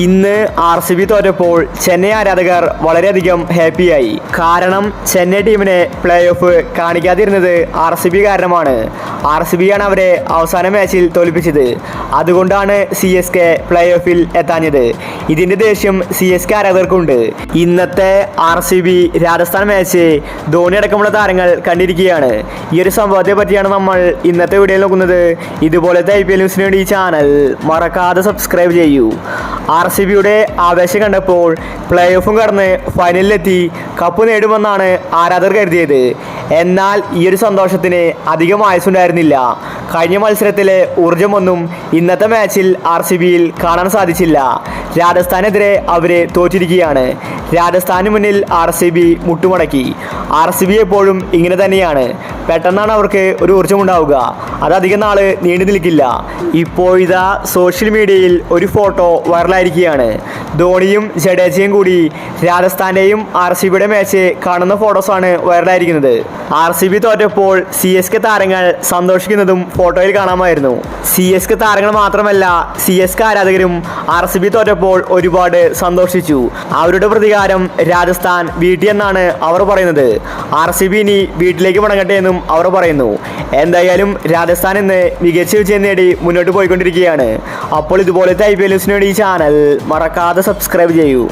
ഇന്ന് RCB തോറ്റപ്പോൾ ചെന്നൈ ആരാധകർ വളരെയധികം ഹാപ്പിയായി. കാരണം ചെന്നൈ ടീമിനെ പ്ലേ ഓഫ് കാണിക്കാതിരുന്നത് RCB കാരണമാണ്. RCB ആണ് അവരെ അവസാന മാച്ചിൽ തോൽപ്പിച്ചത്. അതുകൊണ്ടാണ് CSK പ്ലേ ഓഫിൽ എത്താഞ്ഞത്. ഇതിൻ്റെ ദേഷ്യം CSK ആരാധകർക്കുണ്ട്. ഇന്നത്തെ RCB രാജസ്ഥാൻ മാച്ച് ധോണി അടക്കമുള്ള താരങ്ങൾ കണ്ടിരിക്കുകയാണ്. ഈ ഒരു സംഭവത്തെ പറ്റിയാണ് നമ്മൾ ഇന്നത്തെ വീഡിയോയിൽ നോക്കുന്നത്. ഇതുപോലത്തെ IPL ന്യൂസിന് വേണ്ടി ഈ ചാനൽ മറക്കാതെ സബ്സ്ക്രൈബ് ചെയ്യൂ. RCBയുടെ ആവേശം കണ്ടപ്പോൾ പ്ലേ ഓഫും കടന്ന് ഫൈനലിലെത്തി കപ്പ് നേടുമെന്നാണ് ആരാധകർ കരുതിയത്. എന്നാൽ ഈ ഒരു സന്തോഷത്തിന് അധികം ആയുസ്സുണ്ടായിരുന്നില്ല. കഴിഞ്ഞ മത്സരത്തിലെ ഊർജമൊന്നും ഇന്നത്തെ മാച്ചിൽ RCBയിൽ കാണാൻ സാധിച്ചില്ല. രാജസ്ഥാനെതിരെ അവർ തോറ്റിരിക്കുകയാണ്. രാജസ്ഥാന് മുന്നിൽ RCB മുട്ടുമടക്കി. RCB എപ്പോഴും ഇങ്ങനെ തന്നെയാണ്. പെട്ടെന്നാണ് അവർക്ക് ഒരു ഊർജ്ജമുണ്ടാവുക. അതധികം നാൾ നീണ്ടു നിൽക്കില്ല. ഇപ്പോഴിതാ സോഷ്യൽ മീഡിയയിൽ ഒരു ഫോട്ടോ വൈറലായിരിക്കുകയാണ്. ധോണിയും ജഡേജയും കൂടി രാജസ്ഥാൻ്റെയും RCBയുടെ മാച്ച് കാണുന്ന ഫോട്ടോസാണ് വൈറലായിരിക്കുന്നത്. RCB തോറ്റപ്പോൾ CSK താരങ്ങൾ സന്തോഷിക്കുന്നതും ഫോട്ടോയിൽ കാണാമായിരുന്നു. CSK താരങ്ങൾ മാത്രമല്ല CSK ആരാധകരും RCB തോറ്റപ്പോൾ ഒരുപാട് സന്തോഷിച്ചു. അവരുടെ പ്രതികാരം രാജസ്ഥാൻ വീട്ടി എന്നാണ് അവർ പറയുന്നത്. RCB ഇനി വീട്ടിലേക്ക് മടങ്ങട്ടെ എന്നും അവർ പറയുന്നു. എന്തായാലും രാജസ്ഥാൻ ഇന്ന് മികച്ച വിജയം നേടി മുന്നോട്ട് പോയിക്കൊണ്ടിരിക്കുകയാണ്. അപ്പോൾ ഇതുപോലത്തെ IPL ന്യൂസിന് വേണ്ടി ഈ ചാനൽ മറക്കാതെ സബ്സ്ക്രൈബ് ചെയ്യൂ.